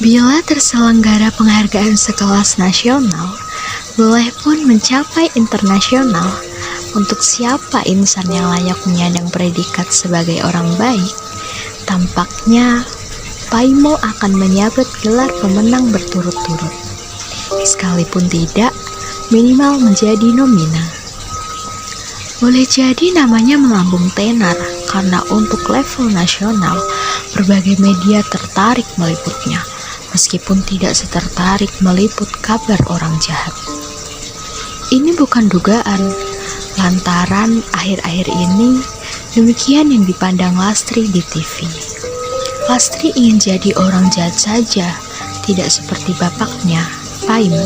Bila terselenggara penghargaan sekelas nasional, boleh pun mencapai internasional, untuk siapa insan yang layak menyandang predikat sebagai orang baik, tampaknya Paimo akan menyabet gelar pemenang berturut-turut. Sekalipun tidak, minimal menjadi nomina. Boleh jadi namanya melambung tenar, karena untuk level nasional, berbagai media tertarik meliputnya, meskipun tidak setertarik meliput kabar orang jahat. Ini bukan dugaan, lantaran akhir-akhir ini demikian yang dipandang Lastri di TV. Lastri ingin jadi orang jahat saja, tidak seperti bapaknya, Paimo.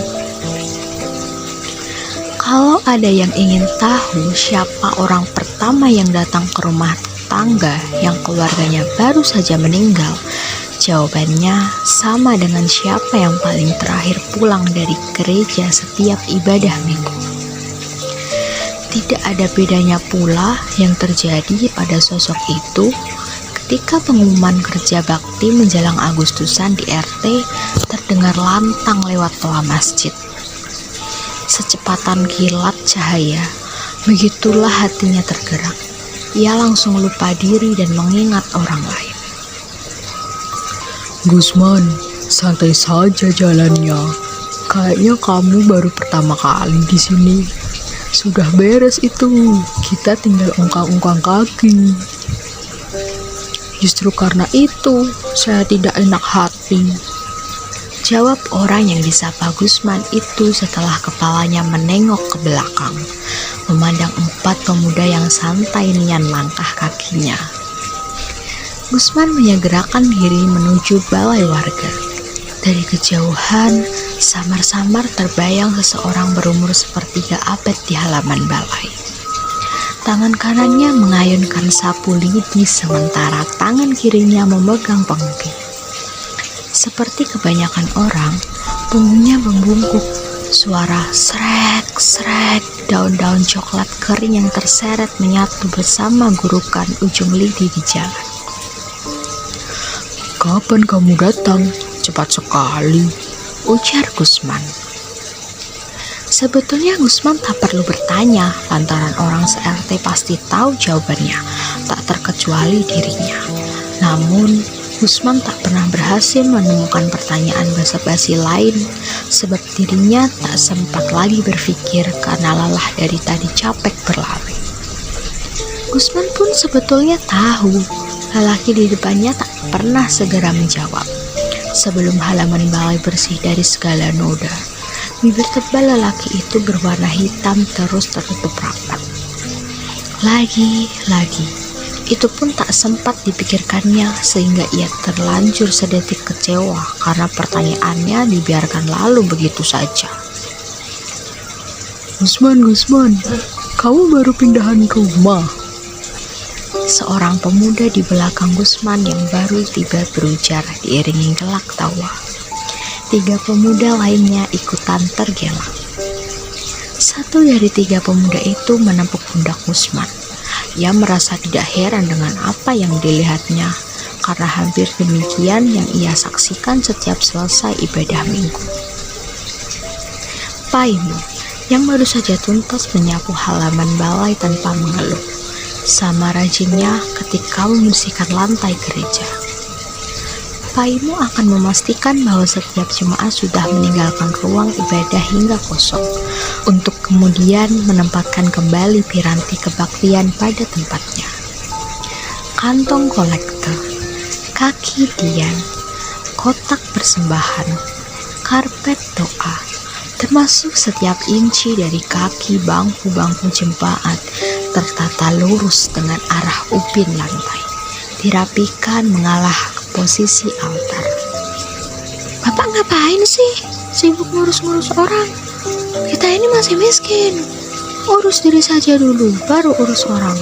Kalau ada yang ingin tahu siapa orang pertama yang datang ke rumah tetangga yang keluarganya baru saja meninggal, jawabannya sama dengan siapa yang paling terakhir pulang dari gereja setiap ibadah minggu. Tidak ada bedanya pula yang terjadi pada sosok itu ketika pengumuman kerja bakti menjelang Agustusan di RT terdengar lantang lewat toa masjid. Secepatan kilat cahaya, begitulah hatinya tergerak. Ia langsung lupa diri dan mengingat orang lain. Gusman, santai saja jalannya. Kayaknya kamu baru pertama kali di sini. Sudah beres itu, kita tinggal ungkang-ungkang kaki. Justru karena itu, saya tidak enak hati. Jawab orang yang disapa Gusman itu setelah kepalanya menengok ke belakang, memandang 4 pemuda yang santai nian langkah kakinya. Gusman menyegerakan diri menuju balai warga. Dari kejauhan, samar-samar terbayang seseorang berumur sepertiga abad di halaman balai. Tangan kanannya mengayunkan sapu lidi sementara tangan kirinya memegang pengki. Seperti kebanyakan orang, punggungnya membungkuk. Suara srek-srek daun-daun coklat kering yang terseret menyatu bersama gurukan ujung lidi di jalan. Kapan kamu datang? Cepat sekali, ujar Gusman. Sebetulnya Gusman tak perlu bertanya, lantaran orang se-RT pasti tahu jawabannya, tak terkecuali dirinya. Namun Gusman tak pernah berhasil menemukan pertanyaan basa-basi lain, sebab dirinya tak sempat lagi berpikir karena lelah dari tadi capek berlari. Gusman pun sebetulnya tahu, lelaki di depannya tak pernah segera menjawab. Sebelum halaman balai bersih dari segala noda, bibir tebal lelaki itu berwarna hitam terus tertutup rapat. Lagi. Itu pun tak sempat dipikirkannya sehingga ia terlanjur sedetik kecewa karena pertanyaannya dibiarkan lalu begitu saja. Gusman, kamu baru pindahan ke rumah? Seorang pemuda di belakang Gusman yang baru tiba berujar diiringi gelak tawa. 3 pemuda lainnya ikutan tergelak. 1 dari 3 pemuda itu menepuk pundak Gusman. Ia merasa tidak heran dengan apa yang dilihatnya, karena hampir demikian yang ia saksikan setiap selesai ibadah minggu. Paimo, yang baru saja tuntas menyapu halaman balai tanpa mengeluh, sama rajinnya ketika membersihkan lantai gereja. Paimo akan memastikan bahwa setiap jemaat sudah meninggalkan ruang ibadah hingga kosong, untuk kemudian menempatkan kembali piranti kebaktian pada tempatnya. Kantong kolektor, kaki dian, kotak persembahan, karpet doa, termasuk setiap inci dari kaki bangku-bangku jemaat tertata lurus dengan arah upin lantai, dirapikan mengalah ke posisi altar. Bapak ngapain sih? Sibuk ngurus-ngurus orang. Kita ini masih miskin. Urus diri saja dulu, baru urus orang.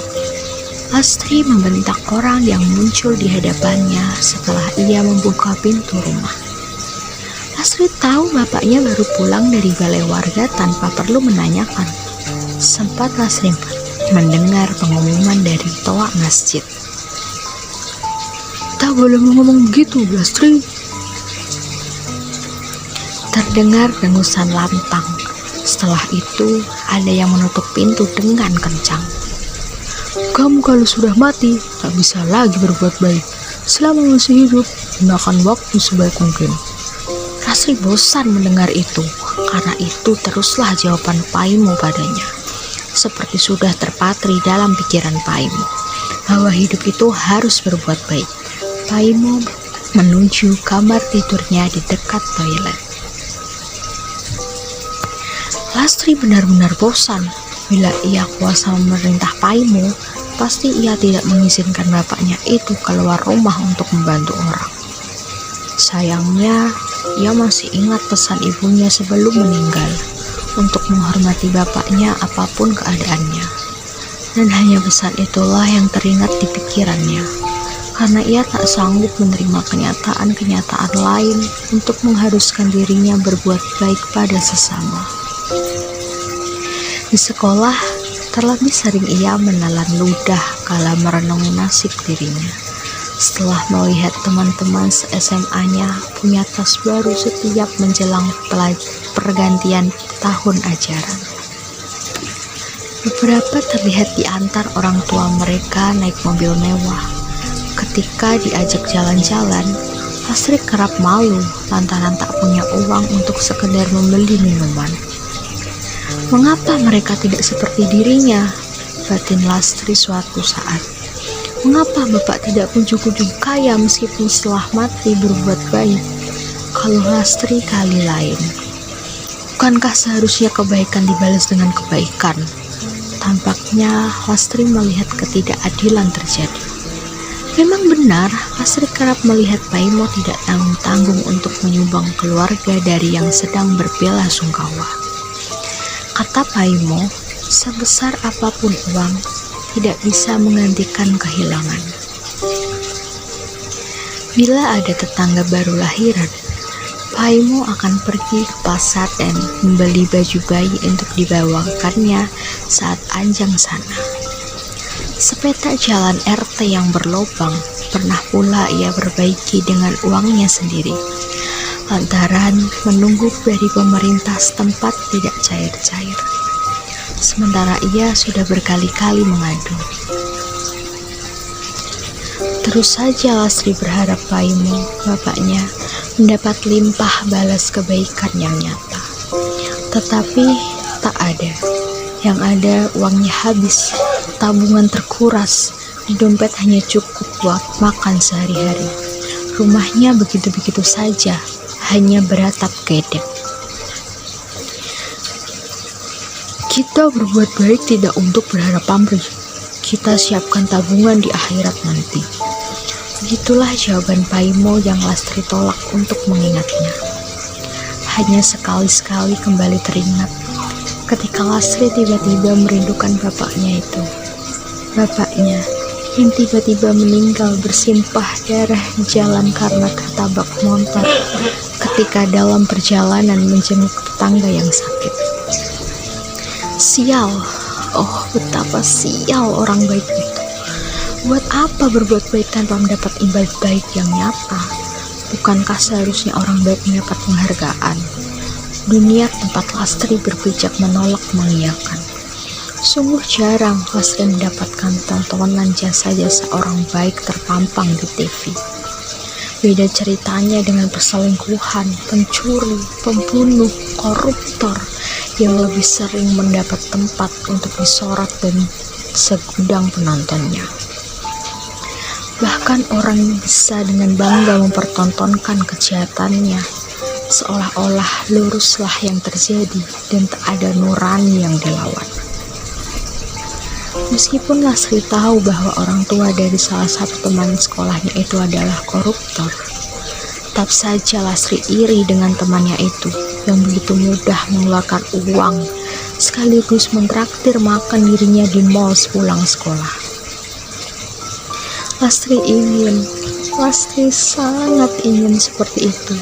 Lastri membentak orang yang muncul di hadapannya setelah ia membuka pintu rumah. Lastri tahu bapaknya baru pulang dari balai warga tanpa perlu menanyakan. Sempat Lastri mendengar pengumuman dari toa masjid. Tak boleh ngomong begitu, Lastri. terdengar dengusan lantang. Setelah itu, ada yang menutup pintu dengan kencang. Kamu kalau sudah mati, tak bisa lagi berbuat baik. Selama masih hidup, gunakan waktu sebaik mungkin. Lastri bosan mendengar itu, karena itu teruslah jawaban Paimo padanya. Seperti sudah terpatri dalam pikiran Paimo, bahwa hidup itu harus berbuat baik. Paimo menuju kamar tidurnya di dekat toilet. Lastri benar-benar bosan. Bila ia kuasa memerintah Paimo, pasti ia tidak mengizinkan bapaknya itu keluar rumah untuk membantu orang. Sayangnya, ia masih ingat pesan ibunya sebelum meninggal, untuk menghormati bapaknya apapun keadaannya. Dan hanya pesan itulah yang teringat di pikirannya, karena ia tak sanggup menerima kenyataan-kenyataan lain untuk mengharuskan dirinya berbuat baik pada sesama. Di sekolah, terlebih sering ia menelan ludah kala merenungi nasib dirinya. Setelah melihat teman-teman se-SMA-nya punya tas baru setiap menjelang pergantian tahun ajaran. Beberapa terlihat diantar orang tua mereka naik mobil mewah. Ketika diajak jalan-jalan, Lastri kerap malu lantaran tak punya uang untuk sekedar membeli minuman. Mengapa mereka tidak seperti dirinya? Batin Lastri suatu saat. Mengapa bapak tidak kunjung-kunjung kaya meskipun setelah mati berbuat baik? Kalau Lastri kali lain. Bukankah seharusnya kebaikan dibalas dengan kebaikan? Tampaknya Lastri melihat ketidakadilan terjadi. Memang benar, Lastri kerap melihat Paimo tidak tanggung-tanggung untuk menyumbang keluarga dari yang sedang berbelasungkawa. Kata Paimo, sebesar apapun uang, tidak bisa menggantikan kehilangan. Bila ada tetangga baru lahiran, Paimo akan pergi ke pasar dan membeli baju bayi untuk dibawakannya saat anjang sana. Sepeta jalan RT yang berlubang pernah pula ia perbaiki dengan uangnya sendiri, lantaran menunggu dari pemerintah setempat tidak cair-cair. Sementara ia sudah berkali-kali mengadu. Terus saja Lastri berharap Paimo, bapaknya, mendapat limpah balas kebaikan yang nyata. Tetapi tak ada. Yang ada uangnya habis, tabungan terkuras, di dompet hanya cukup buat makan sehari-hari. Rumahnya begitu-begitu saja, hanya beratap gedek. Kita berbuat baik tidak untuk berharap pamrih. Kita siapkan tabungan di akhirat nanti. Begitulah jawaban Paimo yang Lastri tolak untuk mengingatnya. Hanya sekali-sekali kembali teringat ketika Lastri tiba-tiba merindukan bapaknya itu. Bapaknya yang tiba-tiba meninggal bersimpah darah di jalan karena tertabak motor ketika dalam perjalanan menjenguk tetangga yang sakit. Sial, oh betapa sial orang baik itu. Buat apa berbuat baik tanpa mendapat imbal baik yang nyata? Bukankah seharusnya orang baik mendapat penghargaan? Dunia tempat Lastri berpijak menolak mengiyakan. Sungguh jarang Lastri mendapatkan tontonan jasa-jasa orang baik terpampang di TV. Beda ceritanya dengan perselingkuhan, pencuri, pembunuh, koruptor yang lebih sering mendapat tempat untuk disorot dan segudang penontonnya. Bahkan orang bisa dengan bangga mempertontonkan kejahatannya, seolah-olah luruslah yang terjadi dan tak ada nurani yang dilawan. Meskipun Lastri tahu bahwa orang tua dari salah satu teman sekolahnya itu adalah koruptor, tetap saja Lastri iri dengan temannya itu yang begitu mudah mengeluarkan uang sekaligus mentraktir makan dirinya di mall sepulang sekolah. Lastri sangat ingin seperti itu.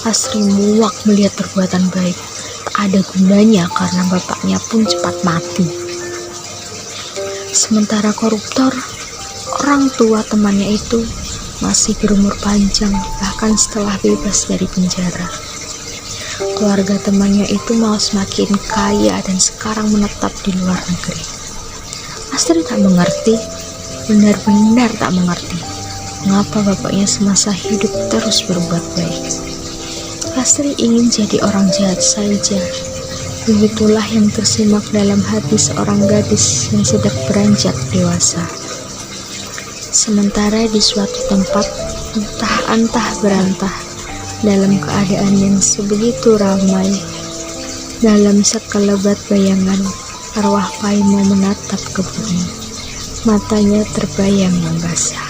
Lastri muak melihat perbuatan baik tak ada gunanya karena bapaknya pun cepat mati. Sementara koruptor, orang tua temannya itu masih berumur panjang bahkan setelah bebas dari penjara. keluarga temannya itu malah semakin kaya dan sekarang menetap di luar negeri. Astrid tak mengerti, benar-benar tak mengerti, mengapa bapaknya semasa hidup terus berbuat baik. Astrid ingin jadi orang jahat saja. Begitulah yang tersimak dalam hati seorang gadis yang sedang beranjak dewasa. Sementara di suatu tempat, entah-entah berantah, dalam keadaan yang sebegitu ramai, dalam sekelebat bayangan, arwah Paimo menatap ke bumi. Matanya terbayang membasah.